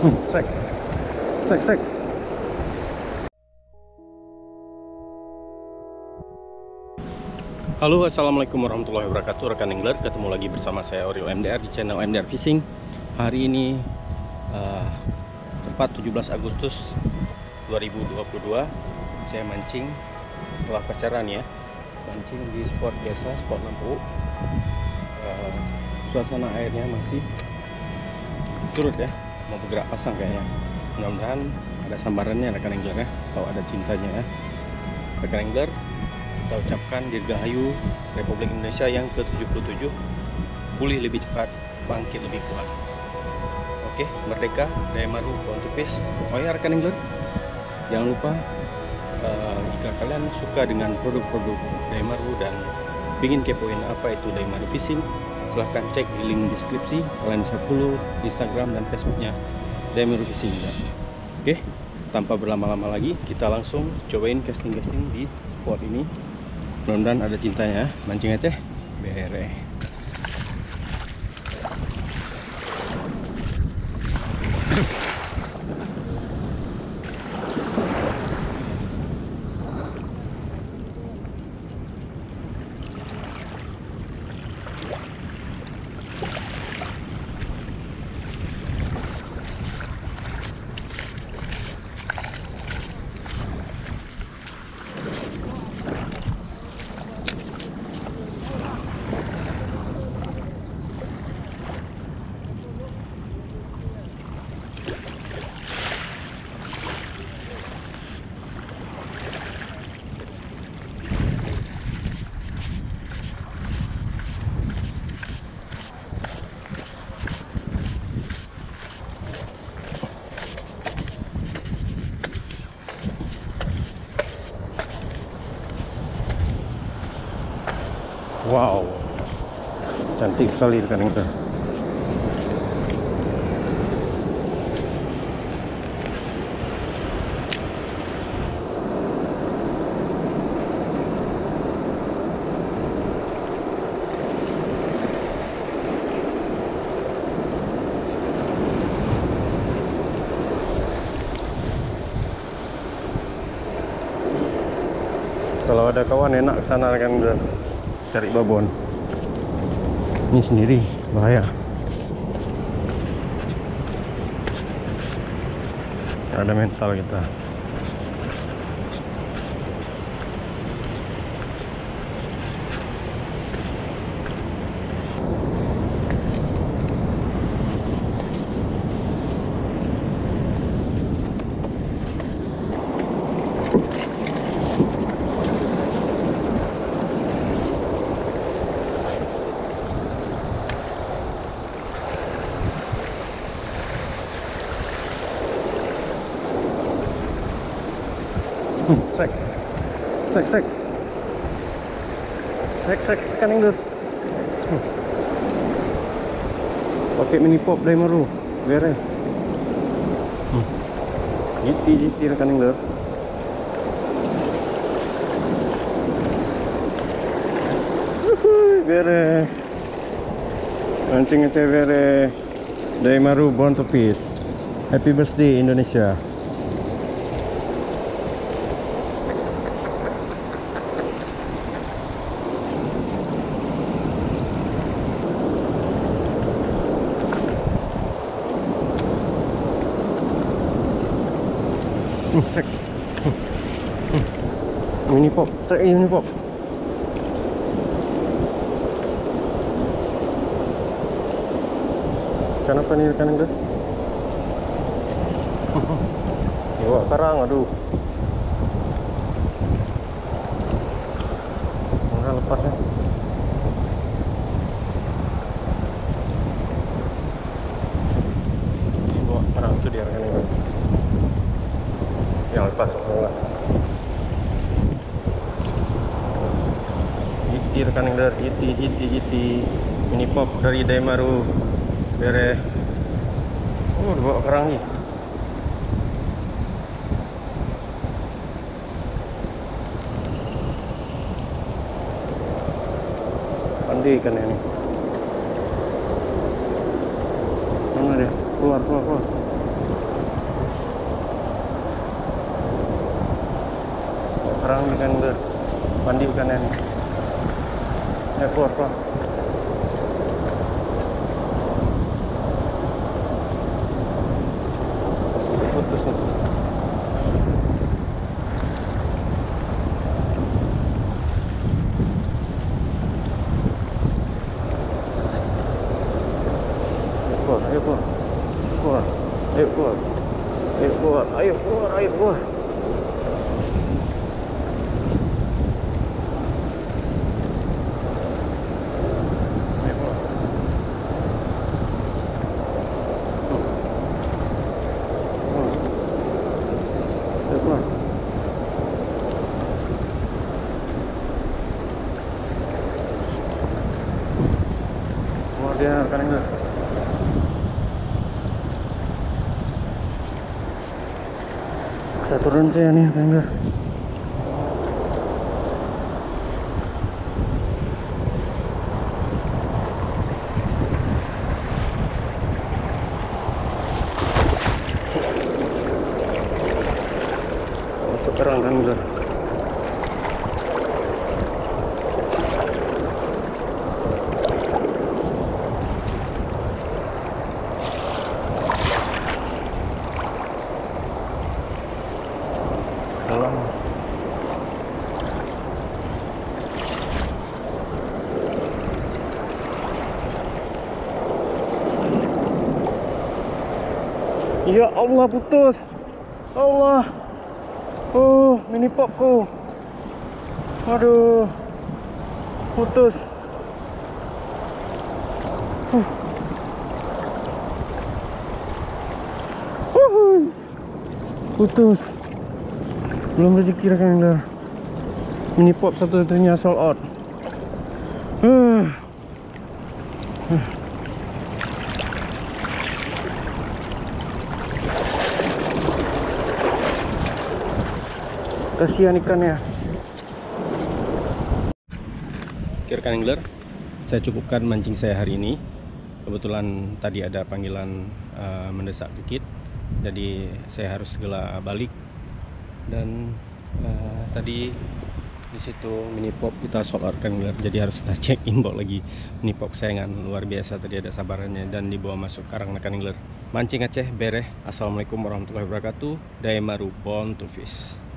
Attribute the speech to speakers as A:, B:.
A: Sek. Sek, sek. Halo, assalamualaikum warahmatullahi wabarakatuh, rekan angler. Ketemu lagi bersama saya Oreo MDR di channel MDR Fishing. Hari ini tepat 17 Agustus 2022. Saya mancing setelah pacaran ya. Mancing di spot biasa, spot lampu. Suasana airnya masih surut ya, mau bergerak pasang kayaknya. Mudah-mudahan ada sambarannya rekan angler ya, kalau ada cintanya ya. Rekan angler, kita ucapkan Dirgahayu Republik Indonesia yang ke-77, pulih lebih cepat, bangkit lebih kuat. Oke, merdeka, Dayamaru, Born to Fish. Oh ya rekan angler, jangan lupa jika kalian suka dengan produk-produk Dayamaru dan ingin kepoin apa itu Dayamaru Fishing, silahkan cek di link deskripsi. Kalian bisa follow Instagram dan Facebooknya Dayamaru Fishing ya. Oke, tanpa berlama-lama lagi, kita langsung cobain casting di spot ini. Mudah-mudahan ada cintanya. Mancing aja bere. Wow, cantik sekali rekan angler. Kalau ada kawan enak kesana rekan angler, cari babon. Ini sendiri bahaya. Ada mental kita. Sek, sek, sek, sek, sek, kan angler. Pakai mini pop Dayamaru, bere. Jiti rekan angler. Bere, mancing aja bere. Dayamaru Born to Fish. Happy birthday Indonesia. Mini pop, mini pop. Kenapa nih rekan angler? Bawa karang, aduh. Enggak lepas ya. Ini bawa karang tuh dia rekan angler. Yang lepas enggak. Hiti rekan angler, hiti. Mini pop dari Dayamaru, bere. Oh, dibawa kerang nih. Pandai ikan ini. Mana dia? Keluar. Sekarang ikan angler mandi ikannya nih. Ya keluar. Putus nih. Ayo keluar. Ayo keluar. Keluar dia rekan angler. Bisa turun saya nih rekan angler. Sekarang rekan angler. Dalam. Ya Allah, putus. Allah. Mini popku. Aduh. Putus. Putus. Belum rezeki rekan angler. Mini pop satu-satunya sold out. Kasihan ikannya. Oke rekan angler, saya cukupkan mancing saya hari ini. Kebetulan tadi ada panggilan mendesak dikit, jadi saya harus segera balik. Dan tadi di situ mini pop kita sold out rekan angler, jadi harus kita cek inbox lagi. Mini pop sayangan luar biasa tadi ada sabarannya dan dibawa masuk karang rekan angler. Mancing Aceh bereh. Assalamualaikum warahmatullahi wabarakatuh. Daimaru Born to Fish.